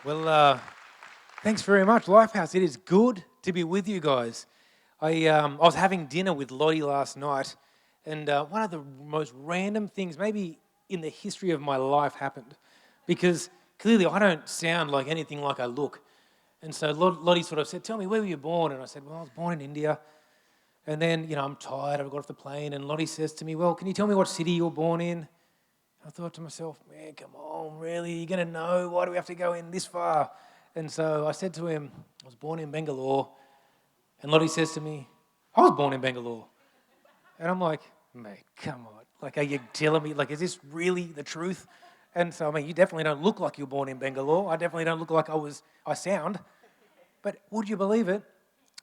Well, thanks very much, LifeHouse. It is good to be with you guys. I was having dinner with Lottie last night, and one of the most random things, maybe in the history of my life, happened, because clearly I don't sound like anything like I look. And so Lottie sort of said, "Tell me, where were you born?" And I said, "Well, I was born in India." And then, I'm tired. I got off the plane, and Lottie says to me, "Well, can you tell me what city you were born in?" I thought to myself, man, come on, really? You're going to know? Why do we have to go in this far? And so I said to him, I was born in Bangalore. And Lottie says to me, I was born in Bangalore. And I'm like, mate, come on. Like, are you telling me, like, is this really the truth? And so, I mean, you definitely don't look like you were born in Bangalore. I definitely don't look like I sound. But would you believe it?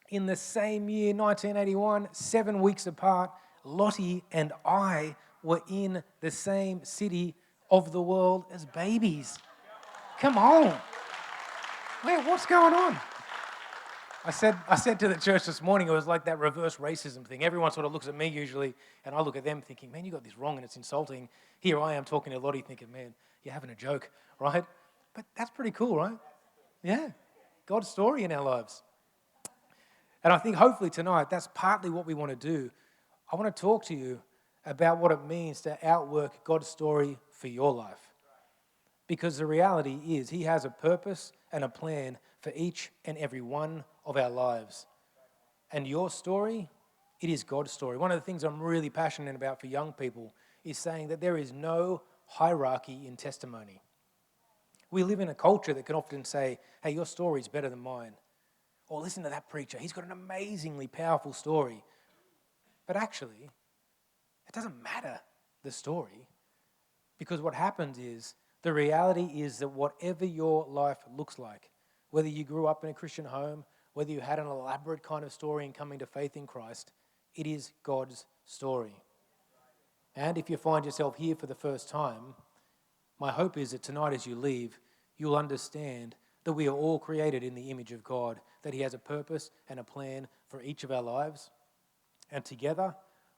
In the same year, 1981, 7 weeks apart, Lottie and I were in the same city of the world as babies. Come on. Man, what's going on? I said to the church this morning, it was like that reverse racism thing. Everyone sort of looks at me usually, and I look at them thinking, man, you got this wrong and it's insulting. Here I am talking to Lottie thinking, man, you're having a joke, right? But that's pretty cool, right? Yeah. God's story in our lives. And I think hopefully tonight, that's partly what we want to do. I want to talk to you about what it means to outwork God's story for your life. Because the reality is, He has a purpose and a plan for each and every one of our lives. And your story, it is God's story. One of the things I'm really passionate about for young people is saying that there is no hierarchy in testimony. We live in a culture that can often say, hey, your story is better than mine. Or listen to that preacher, he's got an amazingly powerful story. But actually, it doesn't matter, the story, because what happens is, the reality is that whatever your life looks like, whether you grew up in a Christian home, whether you had an elaborate kind of story in coming to faith in Christ, it is God's story. And if you find yourself here for the first time, my hope is that tonight as you leave, you'll understand that we are all created in the image of God, that He has a purpose and a plan for each of our lives. And together,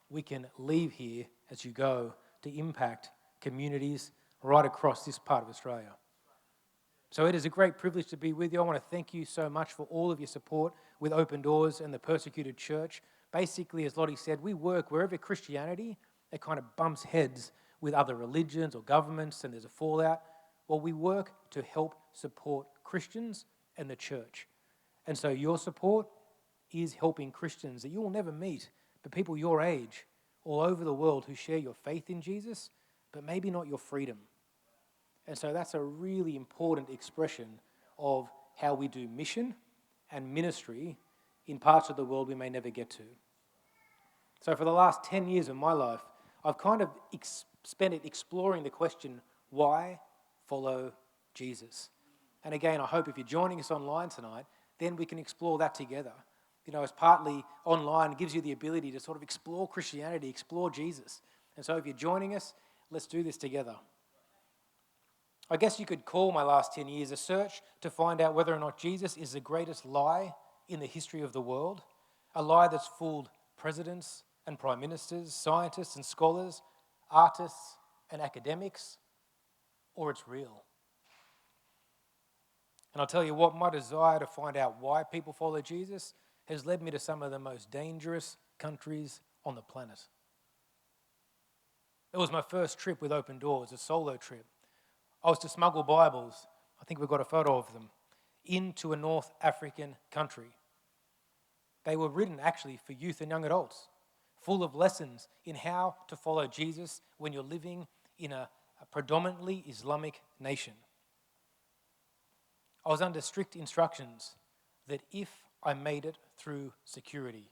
we can leave here as you go to impact communities right across this part of Australia. So it is a great privilege to be with you. I want to thank you so much for all of your support with Open Doors and the Persecuted Church. Basically, as Lottie said, we work wherever Christianity, it kind of bumps heads with other religions or governments and there's a fallout. Well, we work to help support Christians and the church. And so your support is helping Christians that you will never meet, but people your age all over the world who share your faith in Jesus, but maybe not your freedom. And so that's a really important expression of how we do mission and ministry in parts of the world we may never get to. So for the last 10 years of my life, I've kind of spent it exploring the question, why follow Jesus? And again, I hope if you're joining us online tonight, then we can explore that together. As partly online, it gives you the ability to sort of explore Christianity, explore Jesus. And so if you're joining us, let's do this together. I guess you could call my last 10 years a search to find out whether or not Jesus is the greatest lie in the history of the world, a lie that's fooled presidents and prime ministers, scientists and scholars, artists and academics, or it's real. And I'll tell you what, my desire to find out why people follow Jesus has led me to some of the most dangerous countries on the planet. It was my first trip with Open Doors, a solo trip. I was to smuggle Bibles, I think we've got a photo of them, into a North African country. They were written actually for youth and young adults, full of lessons in how to follow Jesus when you're living in a predominantly Islamic nation. I was under strict instructions that if I made it through security,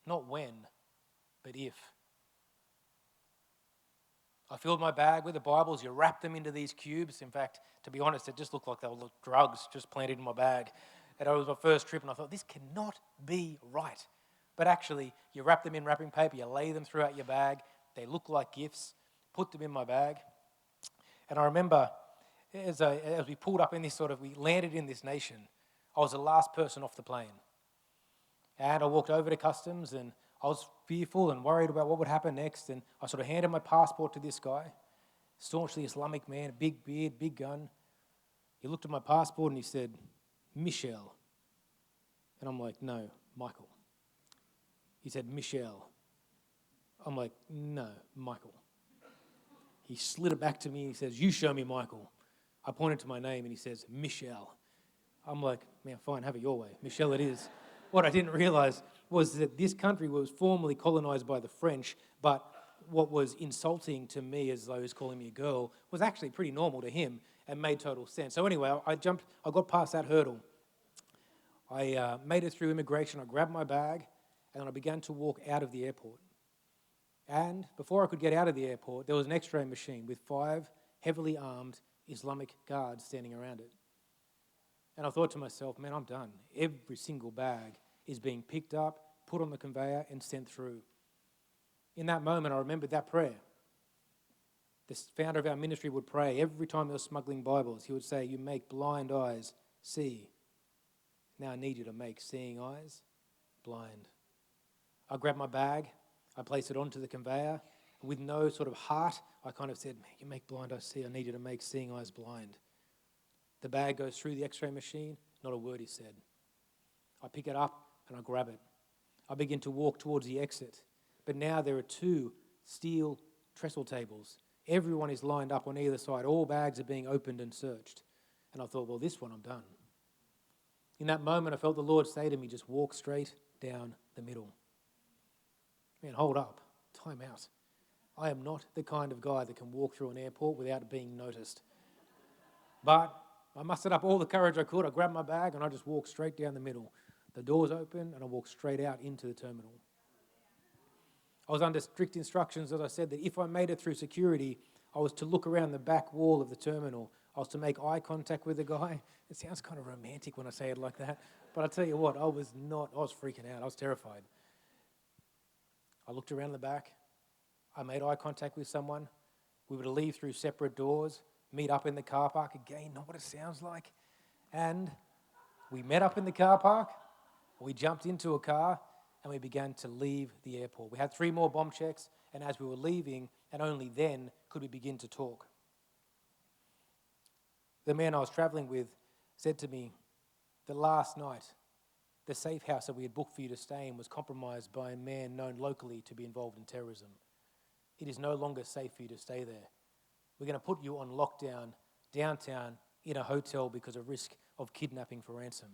not when, but if. I filled my bag with the Bibles. You wrap them into these cubes. In fact, to be honest, it just looked like they were drugs just planted in my bag. And it was my first trip, and I thought, this cannot be right. But actually, you wrap them in wrapping paper, you lay them throughout your bag. They look like gifts. Put them in my bag. And I remember, as we pulled up in this we landed in this nation, I was the last person off the plane. And I walked over to customs, and I was fearful and worried about what would happen next. And I sort of handed my passport to this guy, staunchly Islamic man, big beard, big gun. He looked at my passport and he said, Michelle. And I'm like, no, Michael. He said, Michelle. I'm like, no, Michael. He slid it back to me and he says, you show me Michael. I pointed to my name and he says, Michelle. I'm like, man, fine, have it your way. Michelle it is. What I didn't realize was that this country was formerly colonized by the French, but what was insulting to me as though he was calling me a girl was actually pretty normal to him and made total sense. So anyway, I got past that hurdle. I made it through immigration, I grabbed my bag, and I began to walk out of the airport. And before I could get out of the airport, there was an X-ray machine with 5 heavily armed Islamic guards standing around it. And I thought to myself, man, I'm done. Every single bag is being picked up, put on the conveyor, and sent through. In that moment, I remembered that prayer. The founder of our ministry would pray every time they were smuggling Bibles. He would say, you make blind eyes see. Now I need you to make seeing eyes blind. I grabbed my bag, I placed it onto the conveyor. With no sort of heart, I kind of said, man, you make blind eyes see, I need you to make seeing eyes blind. The bag goes through the X-ray machine, not a word is said. I pick it up and I grab it. I begin to walk towards the exit. But now there are 2 steel trestle tables. Everyone is lined up on either side. All bags are being opened and searched. And I thought, well, this one I'm done. In that moment, I felt the Lord say to me, just walk straight down the middle. Man, hold up. Time out. I am not the kind of guy that can walk through an airport without being noticed. But I mustered up all the courage I could. I grabbed my bag and I just walked straight down the middle. The doors open and I walked straight out into the terminal. I was under strict instructions, as I said, that if I made it through security, I was to look around the back wall of the terminal. I was to make eye contact with the guy. It sounds kind of romantic when I say it like that. But I'll tell you what, I was freaking out. I was terrified. I looked around the back. I made eye contact with someone. We were to leave through separate doors, meet up in the car park. Again, not what it sounds like. And we met up in the car park. We jumped into a car and we began to leave the airport. We had 3 more bomb checks, and as we were leaving, and only then could we begin to talk. The man I was traveling with said to me that last night, the safe house that we had booked for you to stay in was compromised by a man known locally to be involved in terrorism. It is no longer safe for you to stay there. We're going to put you on lockdown downtown in a hotel because of risk of kidnapping for ransom.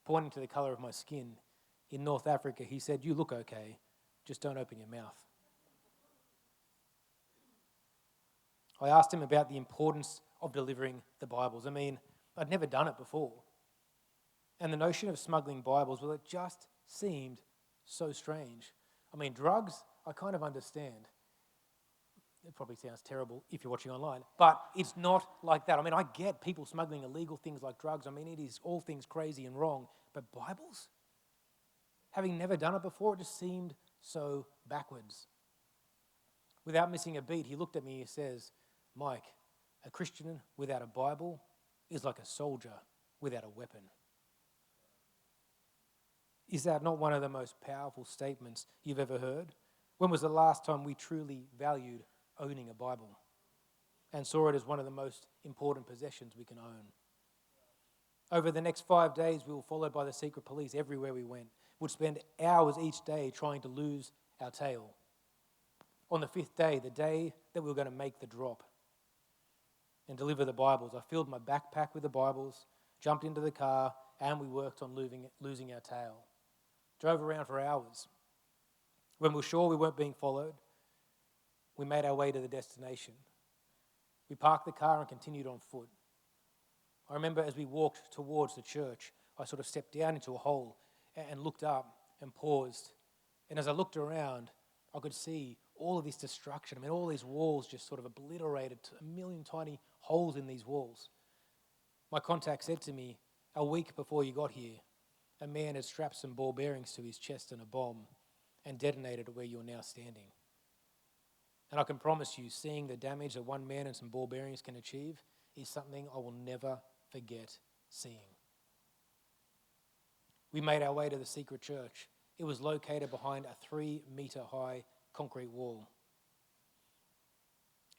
Pointing to the colour of my skin, in North Africa, he said, you look okay, just don't open your mouth. I asked him about the importance of delivering the Bibles. I mean, I'd never done it before. And the notion of smuggling Bibles, well, it just seemed so strange. I mean, drugs, I kind of understand. It probably sounds terrible if you're watching online, but it's not like that. I mean, I get people smuggling illegal things like drugs. I mean, it is all things crazy and wrong, but Bibles? Having never done it before, it just seemed so backwards. Without missing a beat, he looked at me and he says, Mike, a Christian without a Bible is like a soldier without a weapon. Is that not one of the most powerful statements you've ever heard? When was the last time we truly valued owning a Bible and saw it as one of the most important possessions we can own? Over the next 5 days, we were followed by the secret police everywhere we went. We'd spend hours each day trying to lose our tail. On the 5th day, the day that we were going to make the drop and deliver the Bibles, I filled my backpack with the Bibles, jumped into the car, and we worked on losing our tail. Drove around for hours. When we were sure we weren't being followed, we made our way to the destination. We parked the car and continued on foot. I remember as we walked towards the church, I sort of stepped down into a hole and looked up and paused. And as I looked around, I could see all of this destruction. I mean, all these walls just sort of obliterated, a million tiny holes in these walls. My contact said to me, a week before you got here, a man had strapped some ball bearings to his chest and a bomb and detonated it where you're now standing. And I can promise you, seeing the damage that one man and some ball bearings can achieve is something I will never forget seeing. We made our way to the secret church. It was located behind a 3-meter high concrete wall.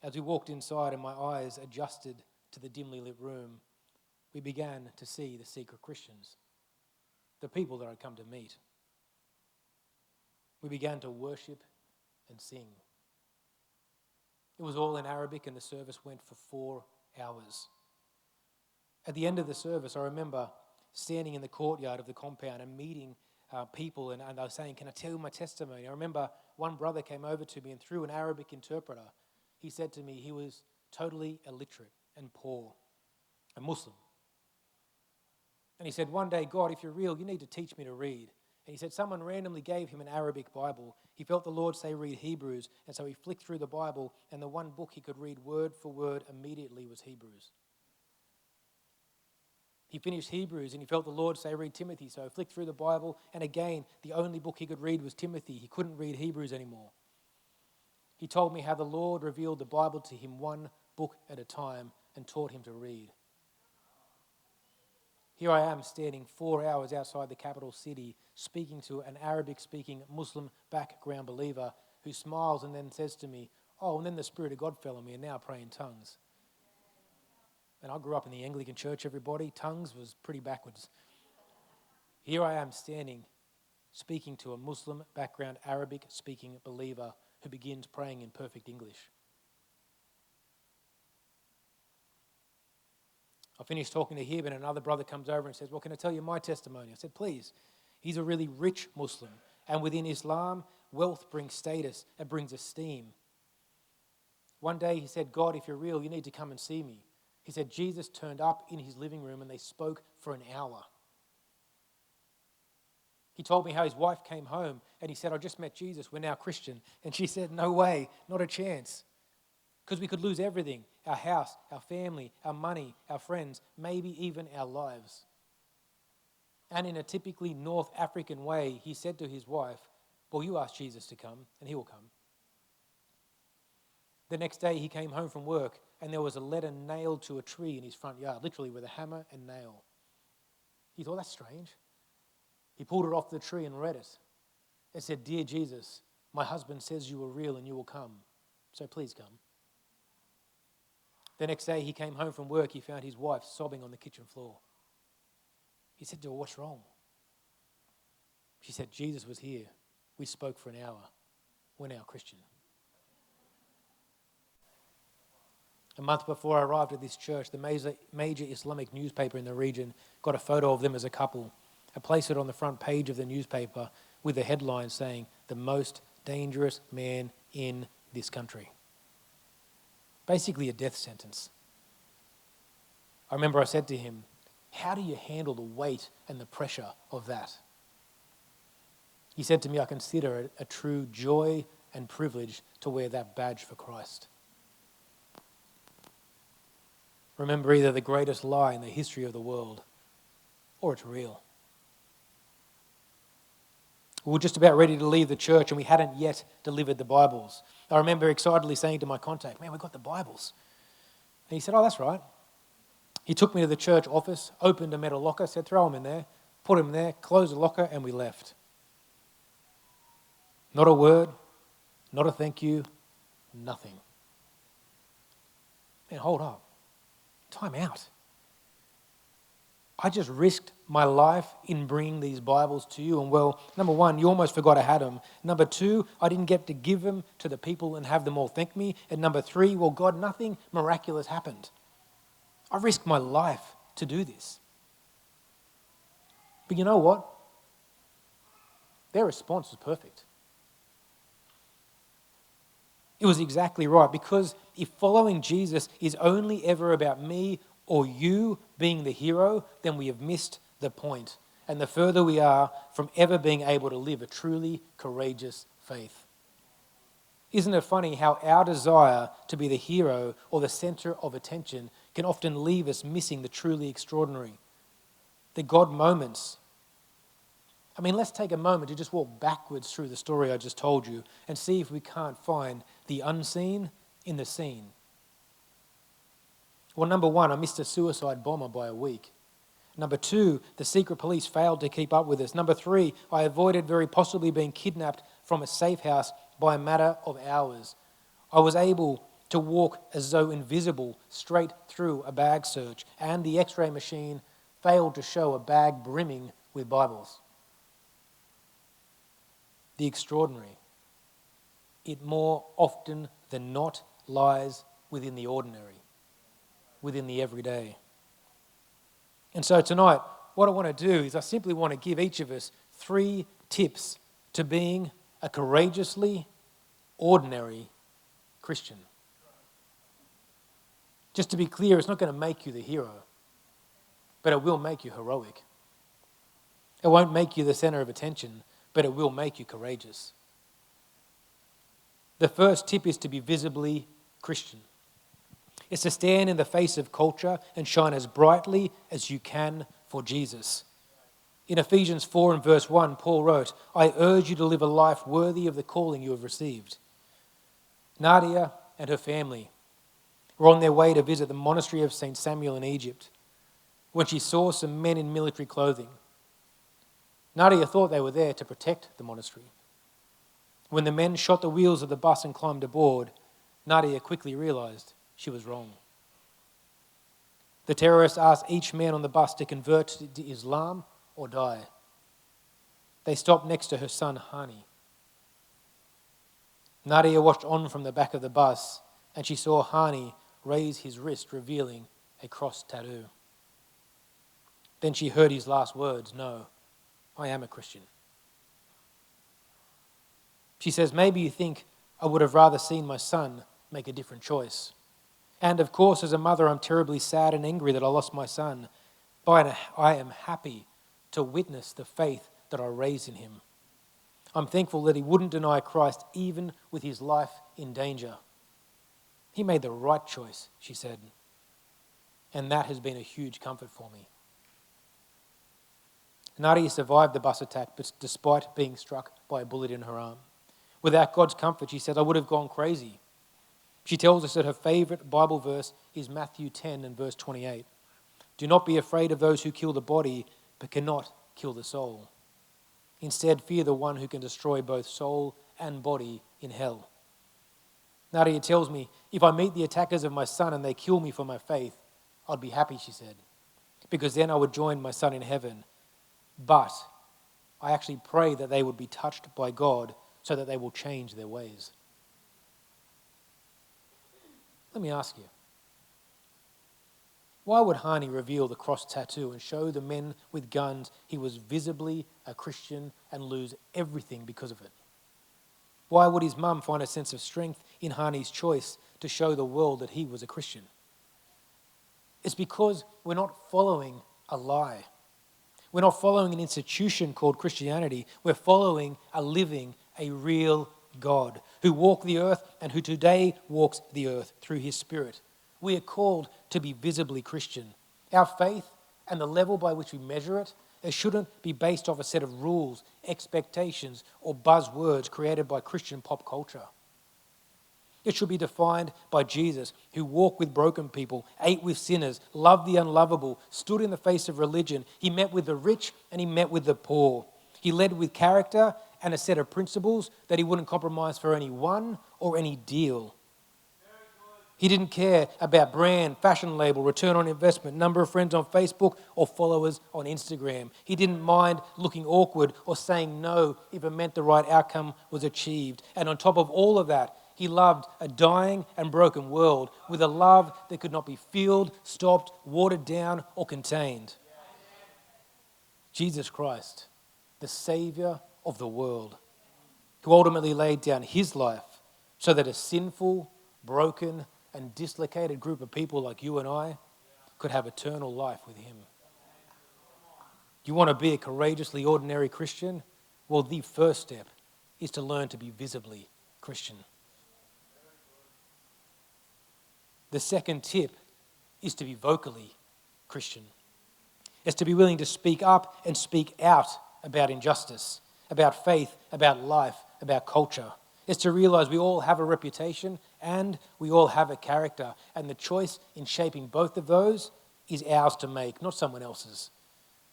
As we walked inside and my eyes adjusted to the dimly lit room, we began to see the secret Christians, the people that I'd come to meet. We began to worship and sing. It was all in Arabic, and the service went for 4 hours. At the end of the service, I remember standing in the courtyard of the compound and meeting people, and I was saying, "Can I tell you my testimony?" I remember one brother came over to me, and through an Arabic interpreter, he said to me he was totally illiterate and poor, a Muslim. And he said, "One day, God, if you're real, you need to teach me to read." And he said someone randomly gave him an Arabic Bible. He felt the Lord say read Hebrews, and so he flicked through the Bible, and the one book he could read word for word immediately was Hebrews. He finished Hebrews, and he felt the Lord say read Timothy, so he flicked through the Bible, and again, the only book he could read was Timothy. He couldn't read Hebrews anymore. He told me how the Lord revealed the Bible to him one book at a time and taught him to read. Here I am standing 4 hours outside the capital city speaking to an Arabic-speaking Muslim background believer who smiles and then says to me, "Oh, and then the Spirit of God fell on me and now I pray in tongues." And I grew up in the Anglican church, everybody. Tongues was pretty backwards. Here I am standing speaking to a Muslim background Arabic-speaking believer who begins praying in perfect English. I finished talking to him and another brother comes over and says, "Well, can I tell you my testimony?" I said, "Please." He's a really rich Muslim, and within Islam, wealth brings status, it brings esteem. One day he said, "God, if you're real, you need to come and see me." He said Jesus turned up in his living room and they spoke for an hour. He told me how his wife came home and he said, "I just met Jesus, we're now Christian." And she said, "No way, not a chance." Because we could lose everything, our house, our family, our money, our friends, maybe even our lives. And in a typically North African way, he said to his wife, "Well, you ask Jesus to come and he will come." The next day he came home from work and there was a letter nailed to a tree in his front yard, literally with a hammer and nail. He thought, "That's strange." He pulled it off the tree and read it. It said, "Dear Jesus, my husband says you are real and you will come, so please come." The next day he came home from work, he found his wife sobbing on the kitchen floor. He said to her, "What's wrong?" She said, "Jesus was here. We spoke for an hour. We're now Christian." A month before I arrived at this church, the major Islamic newspaper in the region got a photo of them as a couple. I placed it on the front page of the newspaper with a headline saying, "The most dangerous man in this country." Basically a death sentence. I remember I said to him, "How do you handle the weight and the pressure of that?" He said to me, "I consider it a true joy and privilege to wear that badge for Christ." Remember, either the greatest lie in the history of the world or it's real. We were just about ready to leave the church and we hadn't yet delivered the Bibles. I remember excitedly saying to my contact, "Man, we've got the Bibles." And he said, "Oh, that's right." He took me to the church office, opened a metal locker, said, "Throw them in there," put them there, closed the locker, and we left. Not a word, not a thank you, nothing. Man, hold up. Time out. I just risked my life in bringing these Bibles to you. And well, number one, you almost forgot I had them. Number two, I didn't get to give them to the people and have them all thank me. And number three, well, God, nothing miraculous happened. I risked my life to do this. But you know what? Their response was perfect. It was exactly right, because if following Jesus is only ever about me or you being the hero, then we have missed the point. And the further we are from ever being able to live a truly courageous faith. Isn't it funny how our desire to be the hero or the center of attention can often leave us missing the truly extraordinary, the God moments? I mean, let's take a moment to just walk backwards through the story I just told you and see if we can't find the unseen in the scene. Well, number one, I missed a suicide bomber by a week. Number two, the secret police failed to keep up with us. Number three, I avoided very possibly being kidnapped from a safe house by a matter of hours. I was able to walk as though invisible straight through a bag search, and the x-ray machine failed to show a bag brimming with Bibles. The extraordinary, it more often than not lies within the ordinary, within the everyday. And so tonight, what I want to do is I simply want to give each of us 3 tips to being a courageously ordinary Christian. Just to be clear, it's not going to make you the hero, but it will make you heroic. It won't make you the center of attention, but it will make you courageous. The first tip is to be visibly Christian. It's to stand in the face of culture and shine as brightly as you can for Jesus. In Ephesians 4 and verse 1, Paul wrote, "I urge you to live a life worthy of the calling you have received." Nadia and her family were on their way to visit the monastery of St. Samuel in Egypt when she saw some men in military clothing. Nadia thought they were there to protect the monastery. When the men shot the wheels of the bus and climbed aboard, Nadia quickly realized she was wrong. The terrorists asked each man on the bus to convert to Islam or die. They stopped next to her son, Hani. Nadia watched on from the back of the bus, and she saw Hani raise his wrist, revealing a cross tattoo. Then she heard his last words, "No, I am a Christian." She says, "Maybe you think I would have rather seen my son make a different choice. And of course, as a mother, I'm terribly sad and angry that I lost my son, but I am happy to witness the faith that I raised in him. I'm thankful that he wouldn't deny Christ even with his life in danger. He made the right choice," she said, "and that has been a huge comfort for me." Nadia survived the bus attack, but despite being struck by a bullet in her arm. Without God's comfort, she said, "I would have gone crazy." She tells us that her favorite Bible verse is Matthew 10 and verse 28. "Do not be afraid of those who kill the body, but cannot kill the soul. Instead, fear the one who can destroy both soul and body in hell." Nadia tells me, "If I meet the attackers of my son and they kill me for my faith, I'd be happy," she said, "because then I would join my son in heaven. But I actually pray that they would be touched by God so that they will change their ways." Let me ask you, why would Hani reveal the cross tattoo and show the men with guns he was visibly a Christian and lose everything because of it? Why would his mum find a sense of strength in Hani's choice to show the world that he was a Christian? It's because we're not following a lie. We're not following an institution called Christianity. We're following a living, a real God who walked the earth and who today walks the earth through his Spirit. We are called to be visibly Christian. Our faith and the level by which we measure it shouldn't be based off a set of rules, expectations, or buzzwords created by Christian pop culture. It should be defined by Jesus, who walked with broken people, ate with sinners, loved the unlovable, stood in the face of religion. He met with the rich and he met with the poor. He led with character and a set of principles that he wouldn't compromise for anyone or any deal. He didn't care about brand, fashion label, return on investment, number of friends on Facebook, or followers on Instagram. He didn't mind looking awkward or saying no if it meant the right outcome was achieved. And on top of all of that, he loved a dying and broken world with a love that could not be fueled, stopped, watered down, or contained. Jesus Christ, the Savior of the world, who ultimately laid down his life so that a sinful, broken, and dislocated group of people like you and I could have eternal life with him. You want to be a courageously ordinary Christian? Well, the first step is to learn to be visibly Christian. The second tip is to be vocally Christian. It's to be willing to speak up and speak out about injustice, about faith, about life, about culture. It's to realize we all have a reputation and we all have a character, and the choice in shaping both of those is ours to make, not someone else's.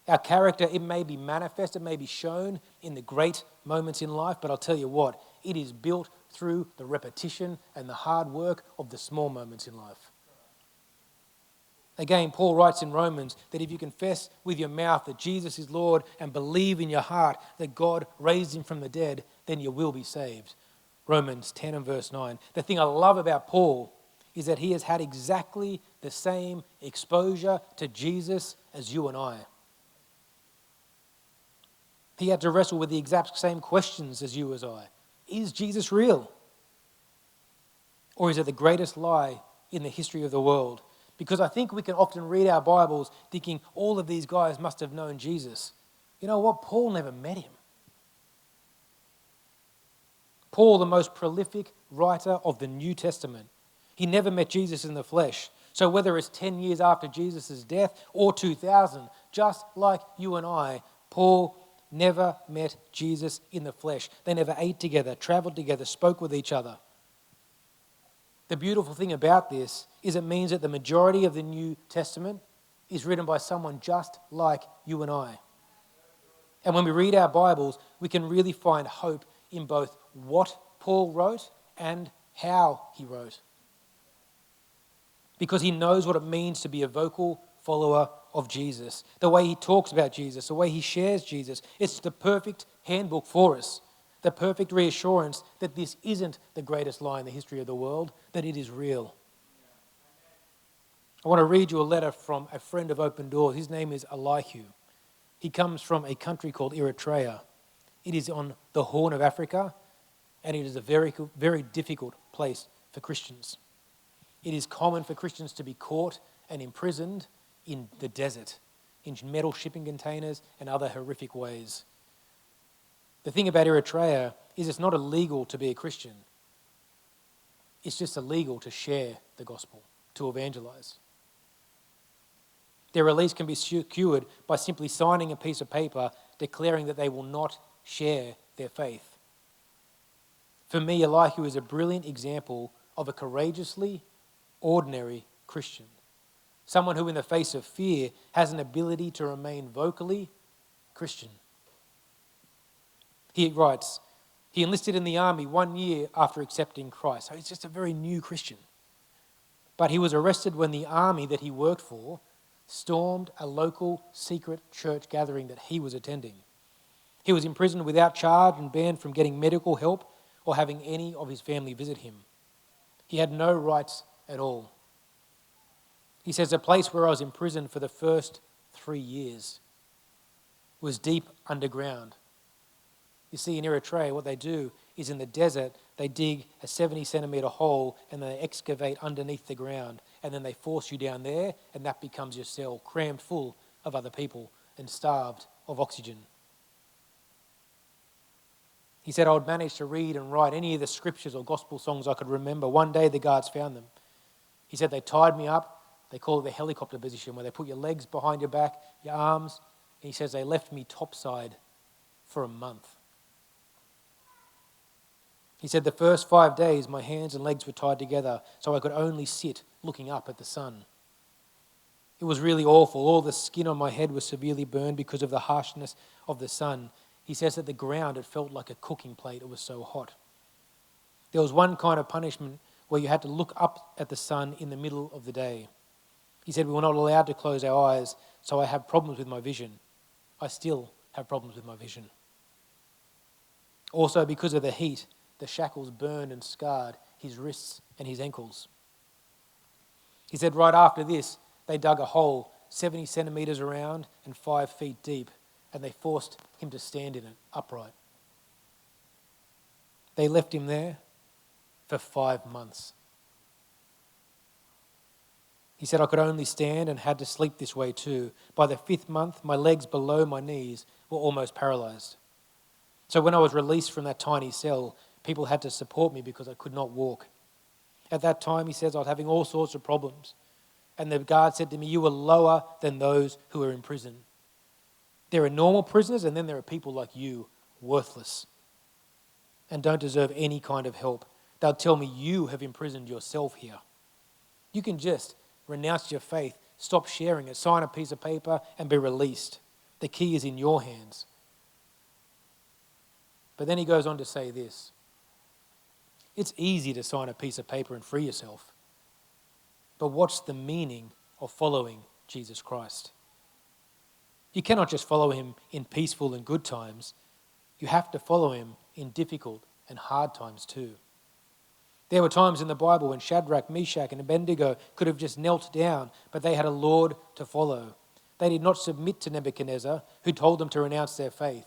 Our character, it may be manifest, it may be shown in the great moments in life, but I'll tell you what, it is built through the repetition and the hard work of the small moments in life. Again, Paul writes in Romans that if you confess with your mouth that Jesus is Lord and believe in your heart that God raised him from the dead, then you will be saved. Romans 10 and verse 9. The thing I love about Paul is that he has had exactly the same exposure to Jesus as you and I. He had to wrestle with the exact same questions as you as I. Is Jesus real? Or is it the greatest lie in the history of the world? Because I think we can often read our Bibles thinking all of these guys must have known Jesus. You know what? Paul never met him. Paul, the most prolific writer of the New Testament, he never met Jesus in the flesh. So whether it's 10 years after Jesus' death or 2,000, just like you and I, Paul never met Jesus in the flesh. They never ate together, traveled together, spoke with each other. The beautiful thing about this is it means that the majority of the New Testament is written by someone just like you and I. And when we read our Bibles, we can really find hope in both what Paul wrote and how he wrote. Because he knows what it means to be a vocal follower of Jesus. The way he talks about Jesus, the way he shares Jesus. It's the perfect handbook for us. The perfect reassurance that this isn't the greatest lie in the history of the world, that it is real. I want to read you a letter from a friend of Open Doors. His name is Elihu. He comes from a country called Eritrea. It is on the Horn of Africa, and it is a very, very difficult place for Christians. It is common for Christians to be caught and imprisoned in the desert, in metal shipping containers and other horrific ways. The thing about Eritrea is it's not illegal to be a Christian. It's just illegal to share the gospel, to evangelize. Their release can be secured by simply signing a piece of paper declaring that they will not share their faith. For me, Elihu is a brilliant example of a courageously ordinary Christian. Someone who, in the face of fear, has an ability to remain vocally Christian. He writes, he enlisted in the army 1 year after accepting Christ. So he's just a very new Christian. But he was arrested when the army that he worked for stormed a local secret church gathering that he was attending. He was imprisoned without charge and banned from getting medical help or having any of his family visit him. He had no rights at all. He says the place where I was imprisoned for the first 3 years was deep underground. You see, in Eritrea, what they do is in the desert, they dig a 70-centimetre hole and they excavate underneath the ground. And then they force you down there, and that becomes your cell, crammed full of other people and starved of oxygen. He said I would manage to read and write any of the scriptures or gospel songs I could remember. One day the guards found them. He said they tied me up. They call it the helicopter position, where they put your legs behind your back, your arms. And he says they left me topside for a month. He said the first 5 days my hands and legs were tied together so I could only sit looking up at the sun. It was really awful. All the skin on my head was severely burned because of the harshness of the sun. He says that the ground, it felt like a cooking plate. It was so hot. There was one kind of punishment where you had to look up at the sun in the middle of the day. He said we were not allowed to close our eyes, so I have problems with my vision. I still have problems with my vision. Also, because of the heat, the shackles burned and scarred his wrists and his ankles. He said right after this, they dug a hole 70 centimetres around and 5 feet deep, and they forced him to stand in it upright. They left him there for 5 months. He said I could only stand and had to sleep this way too. By the 5th month, my legs below my knees were almost paralysed. So when I was released from that tiny cell, people had to support me because I could not walk. At that time, he says, I was having all sorts of problems. And the guard said to me, you were lower than those who are in prison. There are normal prisoners, and then there are people like you, worthless, and don't deserve any kind of help. They'll tell me you have imprisoned yourself here. You can just renounce your faith, stop sharing it, sign a piece of paper, and be released. The key is in your hands. But then he goes on to say this. It's easy to sign a piece of paper and free yourself. But what's the meaning of following Jesus Christ? You cannot just follow him in peaceful and good times. You have to follow him in difficult and hard times too. There were times in the Bible when Shadrach, Meshach, and Abednego could have just knelt down, but they had a Lord to follow. They did not submit to Nebuchadnezzar, who told them to renounce their faith.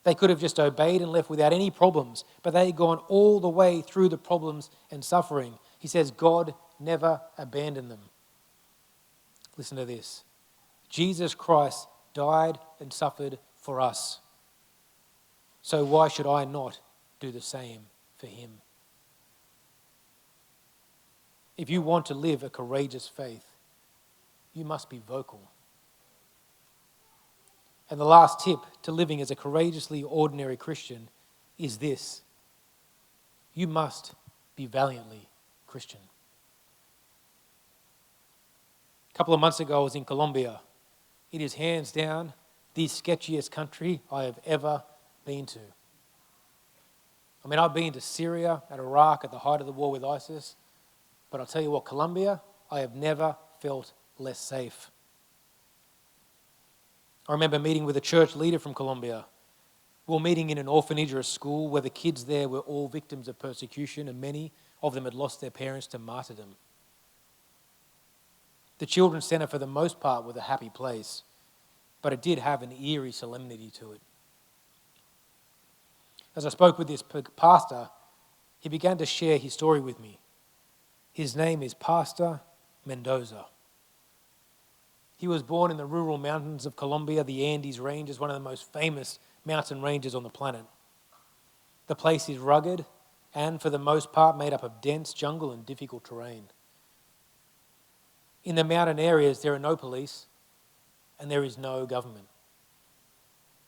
They could have just obeyed and left without any problems, but they had gone all the way through the problems and suffering. He says God never abandoned them. Listen to this. Jesus Christ died and suffered for us. So why should I not do the same for him? If you want to live a courageous faith, you must be vocal. And the last tip to living as a courageously ordinary Christian is this. You must be valiantly Christian. A couple of months ago, I was in Colombia. It is hands down the sketchiest country I have ever been to. I mean, I've been to Syria and Iraq at the height of the war with ISIS, but I'll tell you what, Colombia, I have never felt less safe. I remember meeting with a church leader from Colombia. We were meeting in an orphanage or a school where the kids there were all victims of persecution, and many of them had lost their parents to martyrdom. The children's centre, for the most part, was a happy place, but it did have an eerie solemnity to it. As I spoke with this pastor, he began to share his story with me. His name is Pastor Mendoza. He was born in the rural mountains of Colombia. The Andes Range is one of the most famous mountain ranges on the planet. The place is rugged and, for the most part, made up of dense jungle and difficult terrain. In the mountain areas, there are no police and there is no government.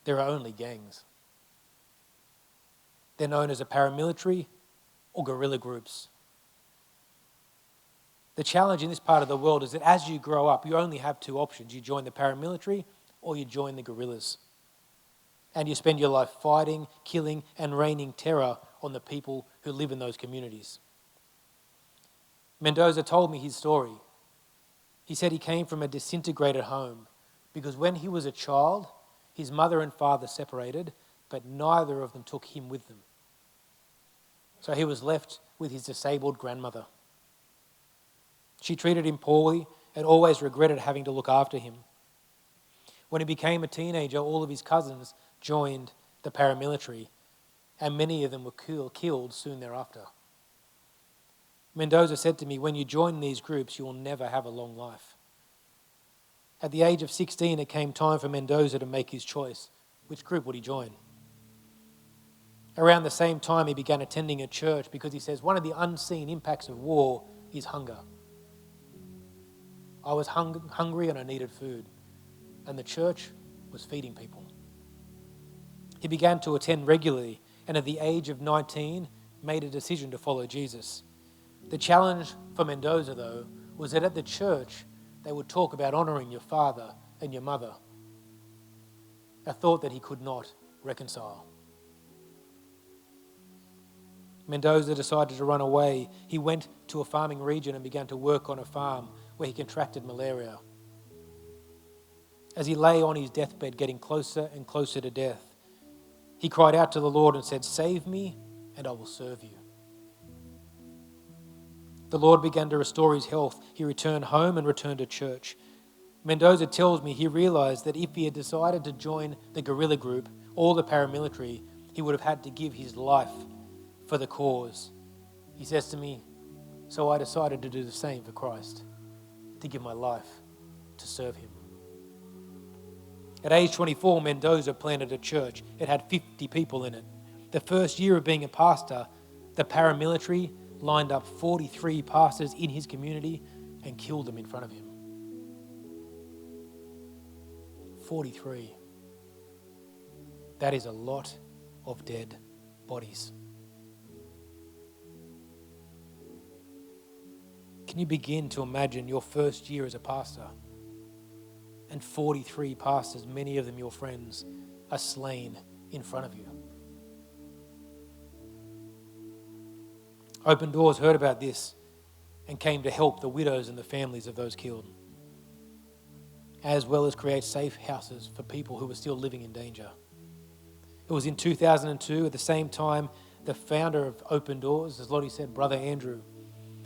There are only gangs. They're known as a paramilitary or guerrilla groups. The challenge in this part of the world is that as you grow up, you only have two options. You join the paramilitary or you join the guerrillas. And you spend your life fighting, killing, and raining terror on the people who live in those communities. Mendoza told me his story. He said he came from a disintegrated home because when he was a child, his mother and father separated, but neither of them took him with them. So he was left with his disabled grandmother. She treated him poorly and always regretted having to look after him. When he became a teenager, all of his cousins joined the paramilitary, and many of them were killed soon thereafter. Mendoza said to me, when you join these groups, you will never have a long life. At the age of 16, it came time for Mendoza to make his choice. Which group would he join? Around the same time, he began attending a church because he says one of the unseen impacts of war is hunger. I was hungry and I needed food, and the church was feeding people. He began to attend regularly, and at the age of 19, made a decision to follow Jesus. The challenge for Mendoza, though, was that at the church, they would talk about honouring your father and your mother, a thought that he could not reconcile. Mendoza decided to run away. He went to a farming region and began to work on a farm where he contracted malaria. As he lay on his deathbed, getting closer and closer to death, he cried out to the Lord and said, "Save me and I will serve you." The Lord began to restore his health. He returned home and returned to church. Mendoza tells me he realized that if he had decided to join the guerrilla group or the paramilitary, he would have had to give his life for the cause. He says to me, so I decided to do the same for Christ, to give my life to serve him. At age 24, Mendoza planted a church. It had 50 people in it. The first year of being a pastor, the paramilitary lined up 43 pastors in his community and killed them in front of him. 43. That is a lot of dead bodies. Can you begin to imagine your first year as a pastor and 43 pastors, many of them your friends, are slain in front of you? Open Doors heard about this and came to help the widows and the families of those killed, as well as create safe houses for people who were still living in danger. It was in 2002, at the same time, the founder of Open Doors, as Lottie said, Brother Andrew,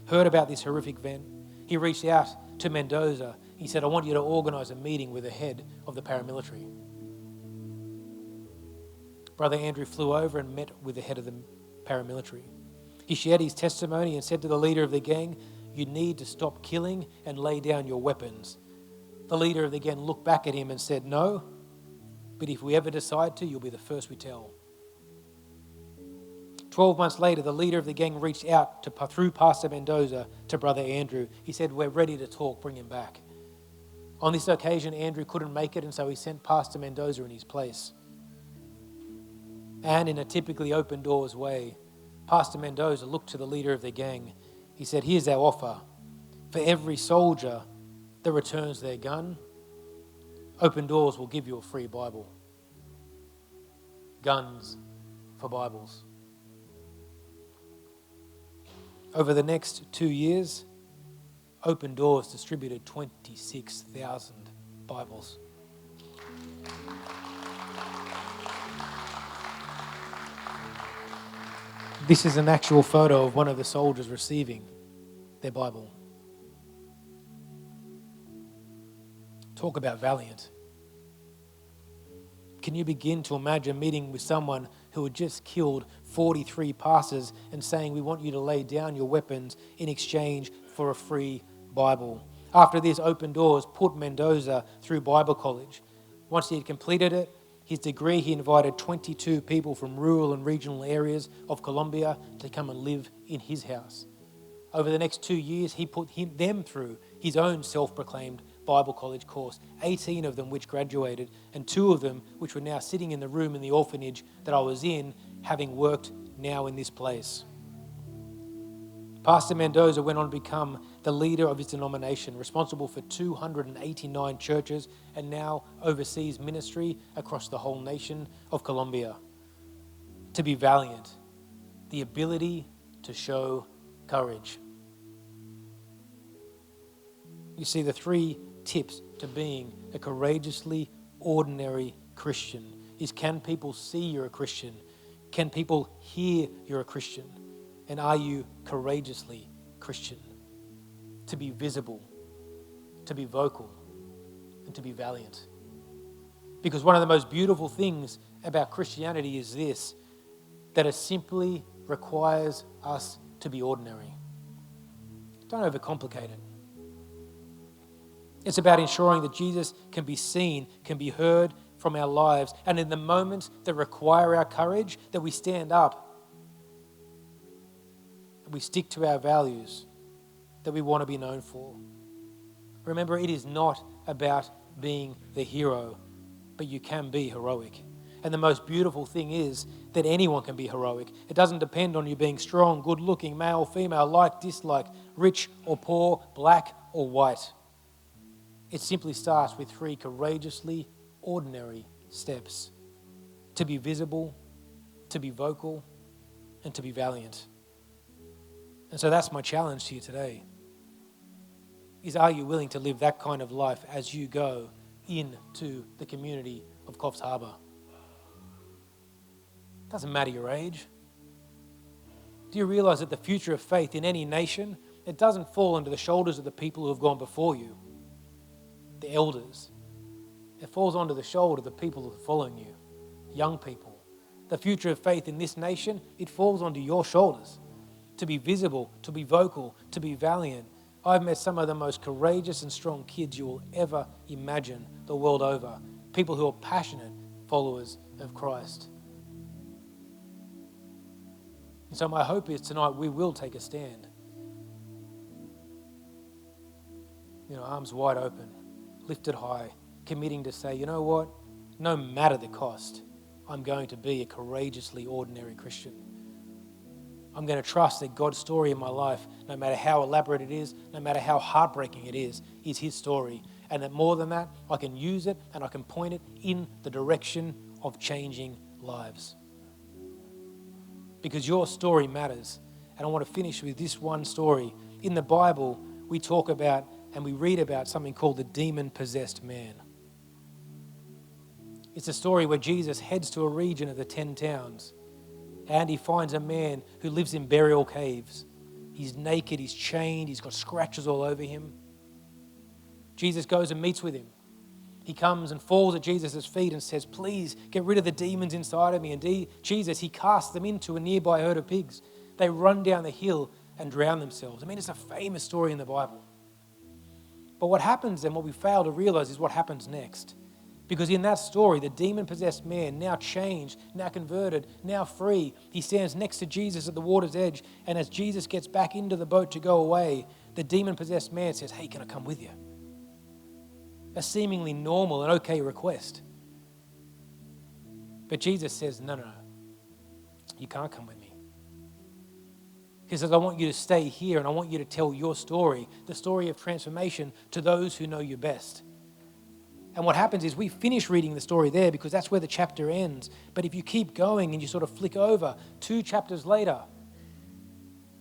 heard about this horrific event. He reached out to Mendoza. He said, I want you to organise a meeting with the head of the paramilitary. Brother Andrew flew over and met with the head of the paramilitary. He shared his testimony and said to the leader of the gang, you need to stop killing and lay down your weapons. The leader of the gang looked back at him and said, no, but if we ever decide to, you'll be the first we tell. 12 months later, the leader of the gang reached out through Pastor Mendoza to Brother Andrew. He said, we're ready to talk, bring him back. On this occasion, Andrew couldn't make it, and so he sent Pastor Mendoza in his place. And in a typically Open Doors way, Pastor Mendoza looked to the leader of the gang. He said, here's our offer. For every soldier that returns their gun, Open Doors will give you a free Bible. Guns for Bibles. Over the next 2 years, Open Doors distributed 26,000 Bibles. This is an actual photo of one of the soldiers receiving their Bible. Talk about valiant. Can you begin to imagine meeting with someone who had just killed 43 pastors and saying, we want you to lay down your weapons in exchange for a free Bible? After this, Open Doors put Mendoza through Bible college. Once he had completed it, his degree, he invited 22 people from rural and regional areas of Colombia to come and live in his house. Over the next 2 years, he put them through his own self-proclaimed Bible college course, 18 of them which graduated, and 2 of them which were now sitting in the room in the orphanage that I was in, having worked now in this place. Pastor Mendoza went on to become the leader of his denomination, responsible for 289 churches, and now oversees ministry across the whole nation of Colombia. To be valiant, the ability to show courage. You see, the 3 tips to being a courageously ordinary Christian is, can people see you're a Christian? Can people hear you're a Christian? And are you courageously Christian? To be visible, to be vocal, and to be valiant. Because one of the most beautiful things about Christianity is this, that it simply requires us to be ordinary. Don't overcomplicate it. It's about ensuring that Jesus can be seen, can be heard from our lives, and in the moments that require our courage, that we stand up, that we stick to our values that we want to be known for. Remember, it is not about being the hero, but you can be heroic. And the most beautiful thing is that anyone can be heroic. It doesn't depend on you being strong, good-looking, male, female, like, dislike, rich or poor, black or white. It simply starts with 3 courageously ordinary steps: to be visible, to be vocal, and to be valiant. And so that's my challenge to you today, is, are you willing to live that kind of life as you go into the community of Coffs Harbour? Doesn't matter your age. Do you realize that the future of faith in any nation, it doesn't fall onto the shoulders of the people who have gone before you, the elders. It falls onto the shoulder of the people who are following you, young people. The future of faith in this nation, it falls onto your shoulders. To be visible, to be vocal, to be valiant. I've met some of the most courageous and strong kids you will ever imagine the world over. People who are passionate followers of Christ. And so my hope is tonight we will take a stand. Arms wide open, lifted high, committing to say, you know what? No matter the cost, I'm going to be a courageously ordinary Christian. I'm going to trust that God's story in my life, no matter how elaborate it is, no matter how heartbreaking it is His story. And that more than that, I can use it and I can point it in the direction of changing lives. Because your story matters. And I want to finish with this one story. In the Bible, we talk about and we read about something called the demon-possessed man. It's a story where Jesus heads to a region of the 10 towns and he finds a man who lives in burial caves. He's naked, he's chained, he's got scratches all over him. Jesus goes and meets with him. He comes and falls at Jesus' feet and says, please get rid of the demons inside of me. And Jesus, he casts them into a nearby herd of pigs. They run down the hill and drown themselves. I mean, it's a famous story in the Bible. But what happens and what we fail to realize is what happens next. Because in that story, the demon-possessed man, now changed, now converted, now free, he stands next to Jesus at the water's edge. And as Jesus gets back into the boat to go away, the demon-possessed man says, hey, can I come with you? A seemingly normal and okay request. But Jesus says, no, you can't come with me. He says, I want you to stay here and I want you to tell your story, the story of transformation to those who know you best. And what happens is we finish reading the story there because that's where the chapter ends. But if you keep going and you sort of flick over 2 chapters later,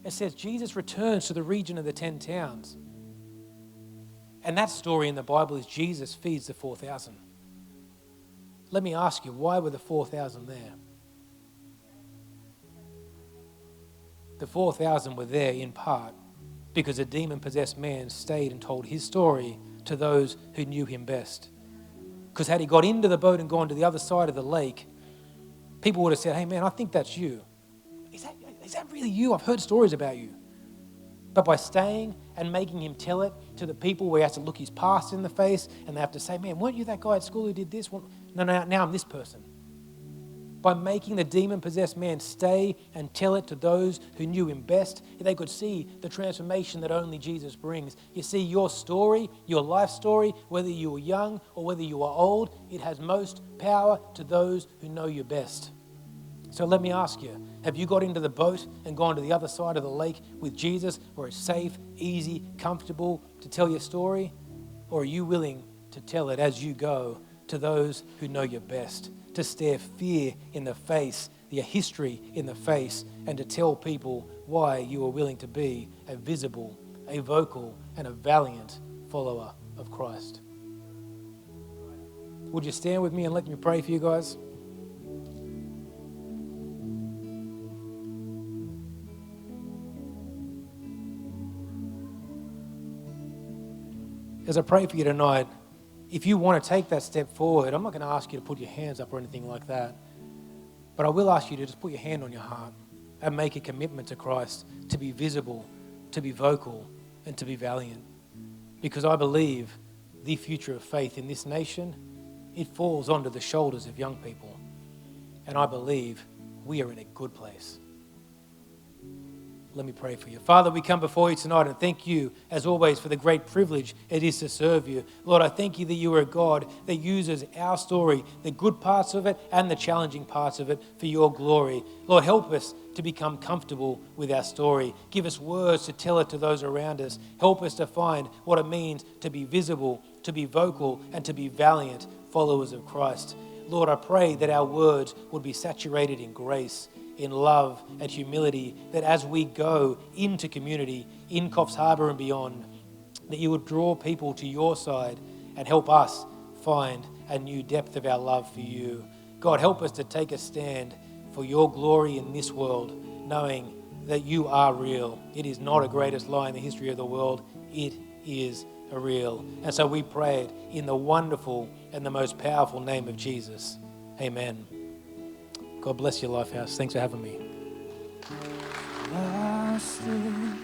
it says Jesus returns to the region of the 10 towns. And that story in the Bible is Jesus feeds the 4,000. Let me ask you, why were the 4,000 there? The 4,000 were there in part because a demon-possessed man stayed and told his story to those who knew him best. Because had he got into the boat and gone to the other side of the lake, people would have said, hey man, I think that's you. Is that really you? I've heard stories about you. But by staying and making him tell it to the people where he has to look his past in the face and they have to say, man, weren't you that guy at school who did this? Well, no, now I'm this person. By making the demon-possessed man stay and tell it to those who knew him best, they could see the transformation that only Jesus brings. You see, your story, your life story, whether you were young or whether you are old, it has most power to those who know you best. So let me ask you, have you got into the boat and gone to the other side of the lake with Jesus where it's safe, easy, comfortable to tell your story? Or are you willing to tell it as you go to those who know you best, to stare fear in the face, your history in the face, and to tell people why you are willing to be a visible, a vocal, and a valiant follower of Christ? Would you stand with me and let me pray for you guys? As I pray for you tonight, if you want to take that step forward, I'm not going to ask you to put your hands up or anything like that. But I will ask you to just put your hand on your heart and make a commitment to Christ to be visible, to be vocal, and to be valiant. Because I believe the future of faith in this nation, it falls onto the shoulders of young people. And I believe we are in a good place. Let me pray for you. Father, we come before you tonight and thank you, as always, for the great privilege it is to serve you. Lord, I thank you that you are a God that uses our story, the good parts of it and the challenging parts of it, for your glory. Lord, help us to become comfortable with our story. Give us words to tell it to those around us. Help us to find what it means to be visible, to be vocal, and to be valiant followers of Christ. Lord, I pray that our words would be saturated in grace, in love and humility, that as we go into community, in Coffs Harbour and beyond, that you would draw people to your side and help us find a new depth of our love for you. God, help us to take a stand for your glory in this world, knowing that you are real. It is not a greatest lie in the history of the world. It is a real. And so we pray it in the wonderful and the most powerful name of Jesus. Amen. God bless your LifeHouse. Thanks for having me. I stand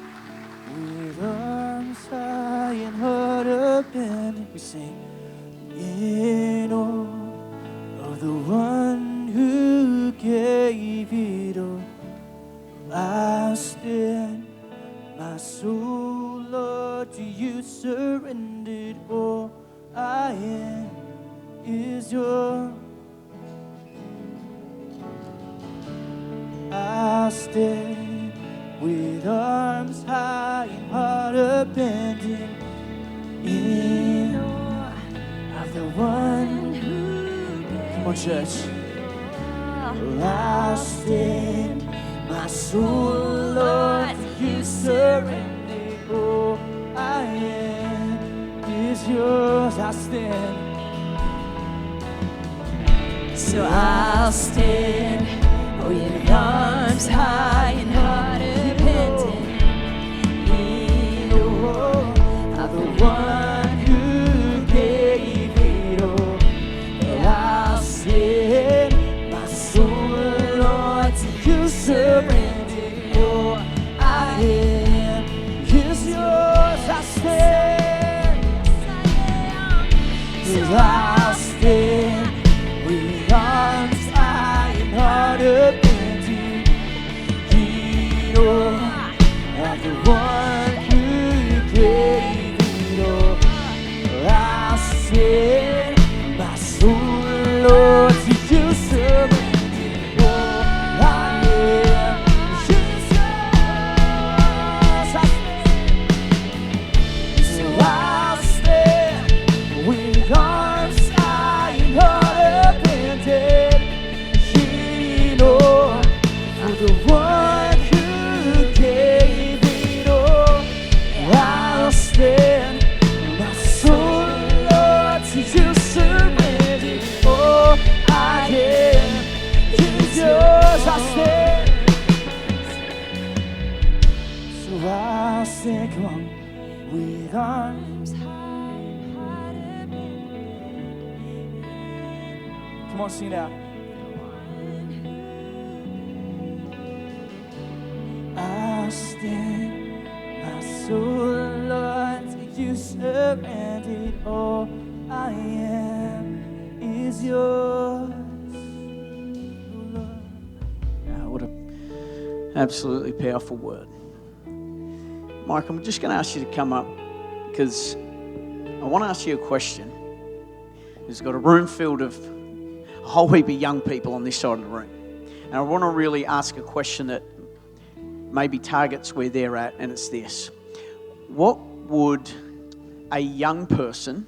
with arms high and heart open. We sing in awe of the one who gave it all. I stand, my soul, Lord, to you surrendered. All I am is yours. I stand with arms high and heart abandoned in awe of the one who gave. Come on, church. I stand, my soul, Lord, to you surrender. Oh, I am is yours. I stand. So I'll stand with arms high and heart repentant in awe of the one who gave it all. And I'll stand, my soul, Lord, to you surrender. Oh, I am is yours. I stand. So I'll stand with arms high and heart repentant in awe of the one who gave it all. I'll stand, my soul, Lord, to you surrender. Oh, I am Jesus. I stand. So I'll stand with arms high and heart repentant in awe of the one who gave it all. I'll stand, my soul, Lord, to you surrender. Oh, I am is yours. I stand. So I'll stand, come on, with arms high and heart repentant. Come on, sing it out. I'll stand, my soul, Lord, to you surrendered. All I am is yours. What an absolutely powerful word. Mike, I'm just going to ask you to come up because I want to ask you a question. We've got a room filled of a whole heap of young people on this side of the room. And I want to really ask a question that maybe targets where they're at, and it's this. What would a young person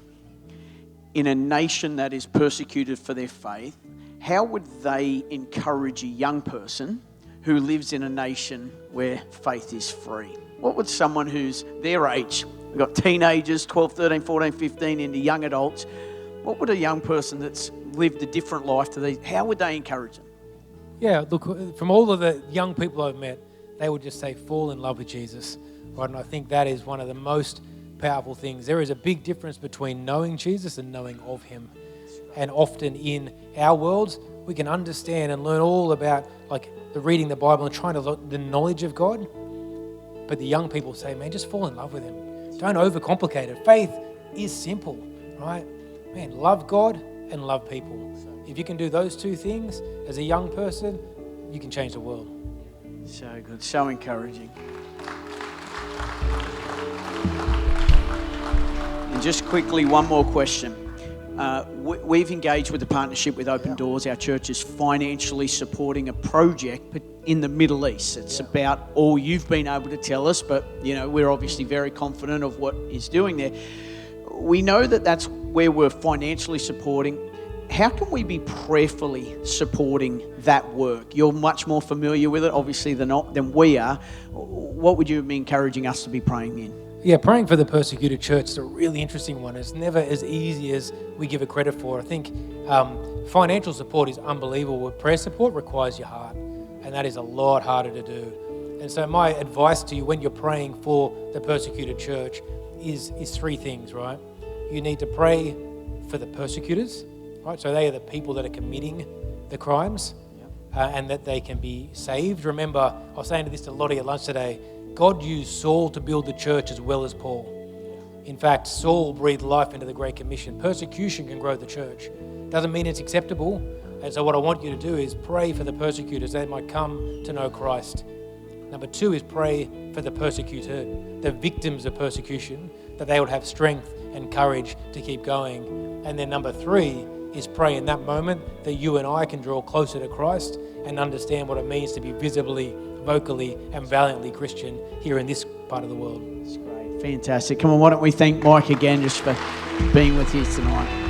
in a nation that is persecuted for their faith, how would they encourage a young person who lives in a nation where faith is free? What would someone who's their age, we've got teenagers, 12, 13, 14, 15, into young adults, what would a young person that's lived a different life to these, how would they encourage them? Yeah, look, from all of the young people I've met, they would just say, fall in love with Jesus, right? And I think that is one of the most powerful things. There is a big difference between knowing Jesus and knowing of him. And often in our worlds, we can understand and learn all about like the reading the Bible and trying to learn the knowledge of God. But the young people say, man, just fall in love with him. Don't overcomplicate it. Faith is simple, right? Man, love God and love people. If you can do those two things as a young person, you can change the world. So good, so encouraging. And just quickly, one more question. We've engaged with the partnership with Open Doors. Our church is financially supporting a project in the Middle East. It's about all you've been able to tell us, but you know we're obviously very confident of what is doing there. We know that that's where we're financially supporting. How can we be prayerfully supporting that work? You're much more familiar with it, obviously, than we are. What would you be encouraging us to be praying in? Yeah, praying for the persecuted church is a really interesting one. It's never as easy as we give it credit for. I think financial support is unbelievable, but prayer support requires your heart, and that is a lot harder to do. And so my advice to you when you're praying for the persecuted church is three things, right? You need to pray for the persecutors, right? So they are the people that are committing the crimes and that they can be saved. Remember, I was saying this to Lottie at lunch today, God used Saul to build the church as well as Paul. In fact, Saul breathed life into the Great Commission. Persecution can grow the church. Doesn't mean it's acceptable. And so what I want you to do is pray for the persecutors, they might come to know Christ. Number two is pray for the persecuted, the victims of persecution, that they would have strength and courage to keep going. And then number three is pray in that moment that you and I can draw closer to Christ and understand what it means to be visibly, vocally, and valiantly Christian here in this part of the world. That's great. Fantastic. Come on, why don't we thank Mike again just for being with you tonight.